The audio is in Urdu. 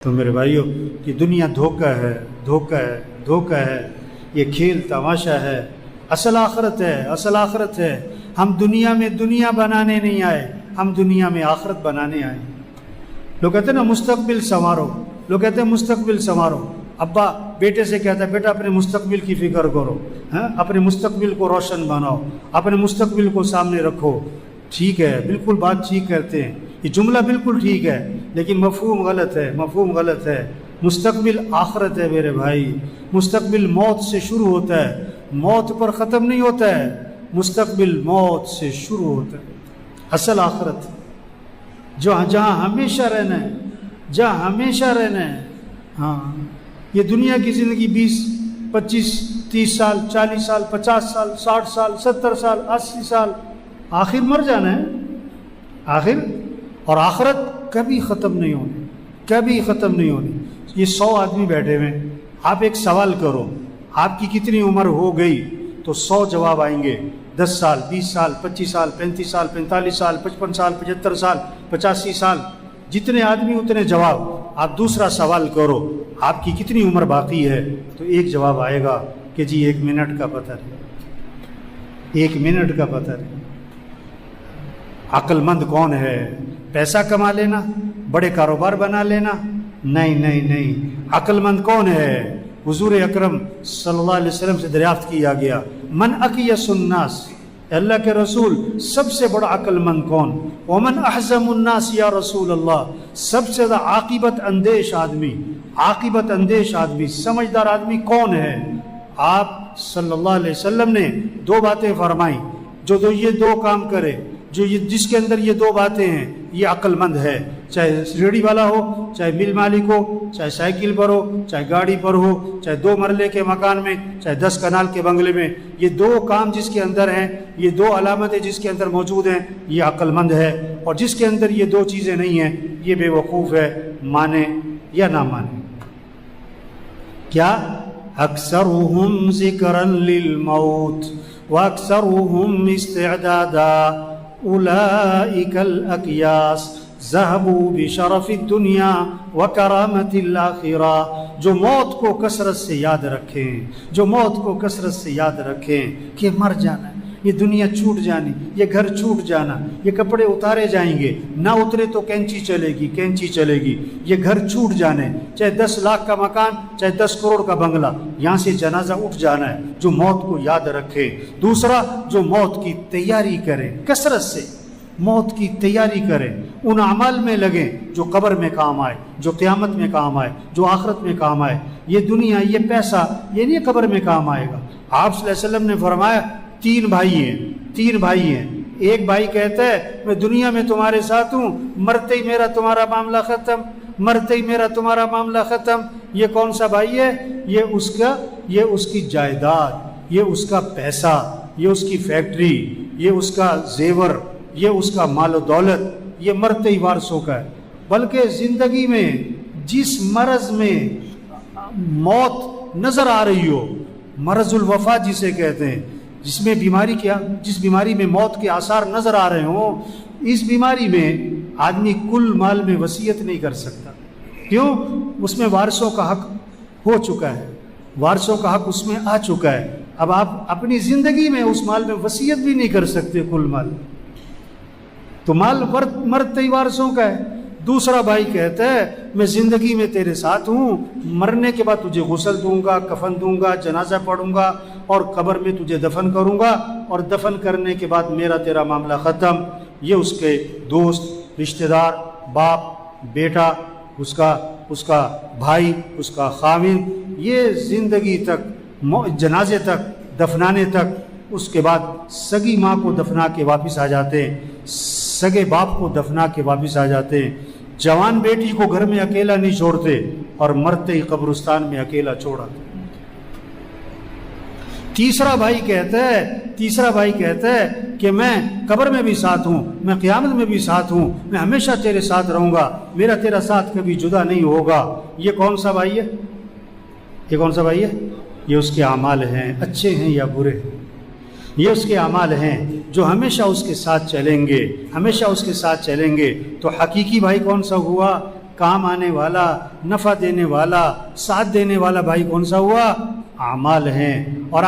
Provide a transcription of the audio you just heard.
تو میرے بھائیوں یہ دنیا دھوکہ ہے، دھوکہ ہے، دھوکہ ہے، یہ کھیل تماشا ہے۔ اصل آخرت ہے، اصل آخرت ہے۔ ہم دنیا میں دنیا بنانے نہیں آئے، ہم دنیا میں آخرت بنانے آئے۔ لوگ کہتے ہیں نا مستقبل سنوارو، لوگ کہتے ہیں مستقبل سنوارو۔ ابا بیٹے سے کہتا ہے بیٹا اپنے مستقبل کی فکر کرو، اپنے مستقبل کو روشن بناؤ، اپنے مستقبل کو سامنے رکھو۔ ٹھیک ہے، بالکل بات ٹھیک کرتے ہیں، یہ جملہ بالکل ٹھیک ہے، لیکن مفہوم غلط ہے، مفہوم غلط ہے۔ مستقبل آخرت ہے میرے بھائی، مستقبل موت سے شروع ہوتا ہے، موت پر ختم نہیں ہوتا ہے، مستقبل موت سے شروع ہوتا ہے۔ اصل آخرت جہاں ہمیشہ رہنا ہے، جہاں ہمیشہ رہنا ہے۔ ہاں یہ دنیا کی زندگی 20 25 30 سال 40 سال 50 سال 60 سال 70 سال 80 سال، آخر مر جانا ہے آخر، اور آخرت کبھی ختم نہیں ہونی، کبھی ختم نہیں ہونی۔ یہ 100 آدمی بیٹھے ہوئے، آپ ایک سوال کرو آپ کی کتنی عمر ہو گئی، تو 100 جواب آئیں گے۔ 10 سال 20 سال 25 سال 35 سال 45 سال 55 سال 75 سال 85 سال، جتنے آدمی اتنے جواب۔ آپ دوسرا سوال کرو آپ کی کتنی عمر باقی ہے، تو ایک جواب آئے گا کہ جی 1 منٹ کا پتہ نہیں، 1 منٹ کا پتہ نہیں۔ عقل مند کون ہے؟ پیسہ کما لینا، بڑے کاروبار بنا لینا؟ نہیں نہیں نہیں، عقل مند کون ہے؟ حضور اکرم صلی اللہ علیہ وسلم سے دریافت کیا گیا، من اکیس الناس، اللہ کے رسول سب سے بڑا عقل مند کون؟ ومن احزم الناس یا رسول اللہ، سب سے زیادہ عاقبت اندیش آدمی، عاقبت اندیش آدمی، سمجھدار آدمی کون ہے؟ آپ صلی اللہ علیہ وسلم نے 2 باتیں فرمائیں، جو یہ 2 کام کرے، جس کے اندر یہ 2 باتیں ہیں، یہ عقل مند ہے، چاہے ریڑھی والا ہو، چاہے مل مالک ہو، چاہے سائیکل پر ہو، چاہے گاڑی پر ہو، چاہے 2 مرلے کے مکان میں، چاہے 10 کنال کے بنگلے میں، یہ 2 کام جس کے اندر ہیں، یہ 2 علامتیں جس کے اندر موجود ہیں، یہ عقل مند ہے۔ اور جس کے اندر یہ 2 چیزیں نہیں ہیں، یہ بے وقوف ہے، مانے یا نہ مانے۔ کیا؟ اکثرهم ذکرا للموت واکثرهم استعدادا اولئک الاکیاس ذهبوا بشرف الدنیا وکرامت الآخرہ۔ جو موت کو کثرت سے یاد رکھیں، جو موت کو کثرت سے یاد رکھیں کہ مر جانا ہے، یہ دنیا چھوٹ جانی، یہ گھر چھوٹ جانا، یہ کپڑے اتارے جائیں گے، نہ اترے تو کینچی چلے گی، کینچی چلے گی، یہ گھر چھوٹ جانے، چاہے 10 لاکھ کا مکان، چاہے 10 کروڑ کا بنگلہ، یہاں سے جنازہ اٹھ جانا ہے۔ جو موت کو یاد رکھے۔ دوسرا، جو موت کی تیاری کرے، کثرت سے موت کی تیاری کریں، ان اعمال میں لگیں جو قبر میں کام آئے، جو قیامت میں کام آئے، جو آخرت میں کام آئے۔ یہ دنیا، یہ پیسہ، یہ نہیں قبر میں کام آئے گا۔ آپ صلی اللہ علیہ وسلم نے فرمایا 3 بھائی ہیں، ایک بھائی کہتا ہے میں دنیا میں تمہارے ساتھ ہوں، مرتے ہی میرا تمہارا معاملہ ختم، مرتے ہی میرا تمہارا معاملہ ختم۔ یہ کون سا بھائی ہے؟ یہ اس کی جائیداد، یہ اس کا پیسہ، یہ اس کی فیکٹری، یہ اس کا زیور، یہ اس کا مال و دولت، یہ مرتے ہی وارثوں کا ہے۔ بلکہ زندگی میں جس مرض میں موت نظر آ رہی ہو، مرض الوفا جسے کہتے ہیں، جس بیماری میں موت کے آثار نظر آ رہے ہوں، اس بیماری میں آدمی کل مال میں وصیت نہیں کر سکتا۔ کیوں؟ اس میں وارثوں کا حق ہو چکا ہے، وارثوں کا حق اس میں آ چکا ہے۔ اب آپ اپنی زندگی میں اس مال میں وصیت بھی نہیں کر سکتے کل مال، تو مال مرتے ہی وارثوں کا ہے۔ دوسرا بھائی کہتا ہے میں زندگی میں تیرے ساتھ ہوں، مرنے کے بعد تجھے غسل دوں گا، کفن دوں گا، جنازہ پڑھوں گا، اور قبر میں تجھے دفن کروں گا، اور دفن کرنے کے بعد میرا تیرا معاملہ ختم۔ یہ اس کے دوست، رشتہ دار، باپ، بیٹا، اس کا بھائی، اس کا خاوند، یہ زندگی تک، جنازے تک، دفنانے تک، اس کے بعد سگی ماں کو دفنا کے واپس آ جاتے ہیں، سگے باپ کو دفنا کے واپس آ جاتے ہیں، جوان بیٹی کو گھر میں اکیلا نہیں چھوڑتے، اور مرتے ہی قبرستان میں اکیلا چھوڑاتے۔ تیسرا بھائی کہتا ہے کہ میں قبر میں بھی ساتھ ہوں، میں قیامت میں بھی ساتھ ہوں، میں ہمیشہ تیرے ساتھ رہوں گا، میرا تیرا ساتھ کبھی جدا نہیں ہوگا۔ یہ کون سا بھائی ہے؟ یہ اس کے اعمال ہیں، اچھے ہیں یا برے ہیں؟ یہ اس کے اعمال ہیں جو ہمیشہ اس کے ساتھ چلیں گے، ہمیشہ اس کے ساتھ چلیں گے۔ تو حقیقی بھائی کون سا ہوا؟ کام آنے والا، نفع دینے والا، ساتھ دینے والا بھائی کون سا ہوا؟ اعمال ہیں۔ اور